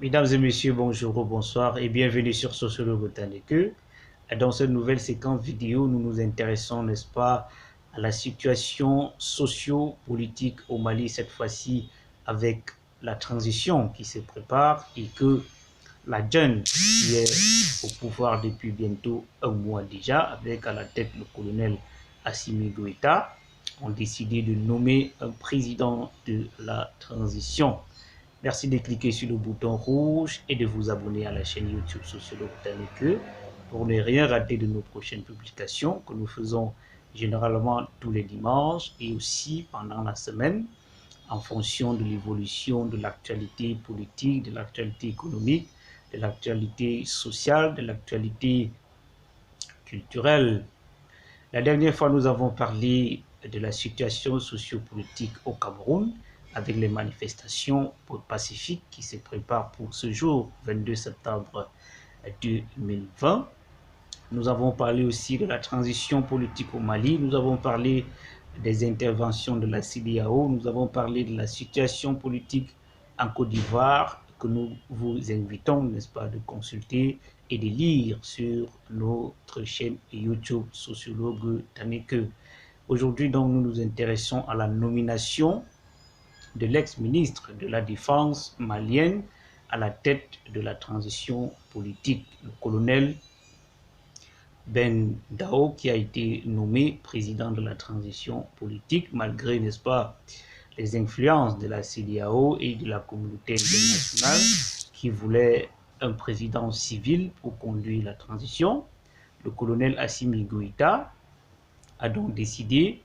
Mesdames et messieurs, bonjour, bonsoir et bienvenue sur Sociologue Botanique. Dans cette nouvelle séquence vidéo, nous nous intéressons, n'est-ce pas, à la situation socio-politique au Mali, cette fois-ci avec la transition qui se prépare et que la junte qui est au pouvoir depuis bientôt un mois déjà, avec à la tête le colonel Assimi Goïta, ont décidé de nommer un président de la transition. Merci de cliquer sur le bouton rouge et de vous abonner à la chaîne YouTube Sociologue Botanique pour ne rien rater de nos prochaines publications que nous faisons généralement tous les dimanches et aussi pendant la semaine en fonction de l'évolution de l'actualité politique, de l'actualité économique, de l'actualité sociale, de l'actualité culturelle. La dernière fois, nous avons parlé de la situation sociopolitique au Cameroun avec les manifestations pacifiques qui se préparent pour ce jour, 22 septembre 2020. Nous avons parlé aussi de la transition politique au Mali. Nous avons parlé des interventions de la CEDEAO. Nous avons parlé de la situation politique en Côte d'Ivoire que nous vous invitons, n'est-ce pas, de consulter et de lire sur notre chaîne YouTube Sociologue Botanique. Aujourd'hui, donc, nous nous intéressons à la nomination de l'ex-ministre de la Défense malienne à la tête de la transition politique, le colonel Ben Dao, qui a été nommé président de la transition politique, malgré, n'est-ce pas, les influences de la CEDEAO et de la communauté internationale qui voulaient un président civil pour conduire la transition. Le colonel Assimi Goïta a donc décidé,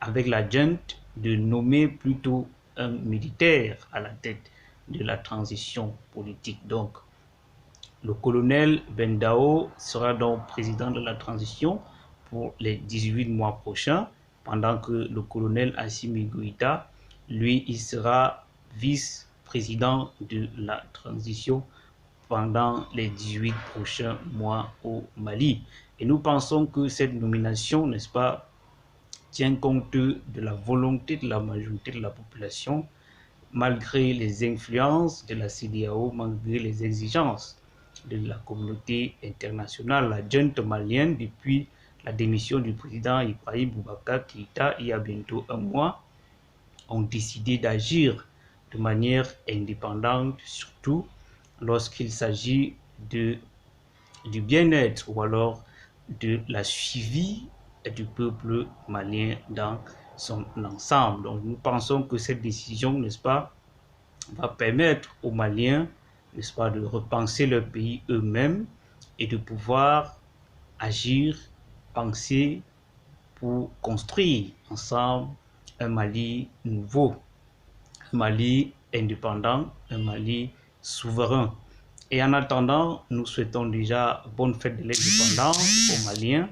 avec la junte, de nommer plutôt un militaire à la tête de la transition politique. Donc, le colonel Ben Dao sera donc président de la transition pour les 18 mois prochains, pendant que le colonel Assimi Goïta, lui, il sera vice-président de la transition pendant les 18 prochains mois au Mali. Et nous pensons que cette nomination, n'est-ce pas, tient compte de la volonté de la majorité de la population, malgré les influences de la CEDEAO, malgré les exigences de la communauté internationale. La junte malienne, depuis la démission du président Ibrahim Boubacar Keïta il y a bientôt un mois, ont décidé d'agir de manière indépendante, surtout lorsqu'il s'agit du bien-être ou alors de la suivi du peuple malien dans son ensemble. Donc nous pensons que cette décision, n'est-ce pas, va permettre aux Maliens, n'est-ce pas, de repenser leur pays eux-mêmes et de pouvoir agir, penser pour construire ensemble un Mali nouveau, un Mali indépendant, un Mali souverain. Et en attendant, nous souhaitons déjà bonne fête de l'indépendance aux Maliens,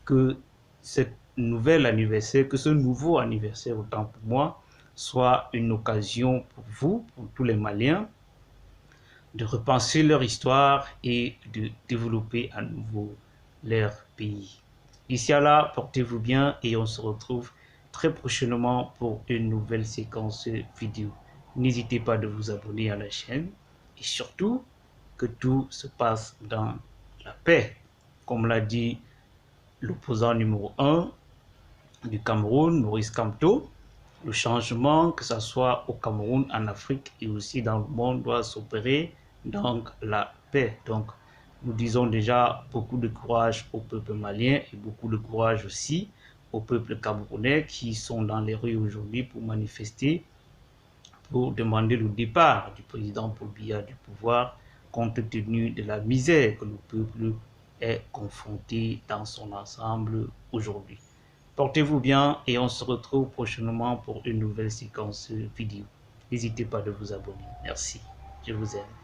que cette nouvelle anniversaire, que ce nouveau anniversaire, autant pour moi, soit une occasion pour vous, pour tous les Maliens, de repenser leur histoire et de développer à nouveau leur pays. D'ici à là, portez-vous bien et on se retrouve très prochainement pour une nouvelle séquence vidéo. N'hésitez pas de vous abonner à la chaîne et surtout que tout se passe dans la paix. Comme l'a dit l'opposant numéro 1 du Cameroun, Maurice Kamto, le changement, que ce soit au Cameroun, en Afrique et aussi dans le monde, doit s'opérer dans la paix. Donc, nous disons déjà beaucoup de courage au peuple malien et beaucoup de courage aussi au peuple camerounais qui sont dans les rues aujourd'hui pour manifester, pour demander le départ du président Paul Biya du pouvoir, compte tenu de la misère que le peuple est confronté dans son ensemble aujourd'hui. Portez-vous bien et on se retrouve prochainement pour une nouvelle séquence vidéo. N'hésitez pas de vous abonner. Merci. Je vous aime.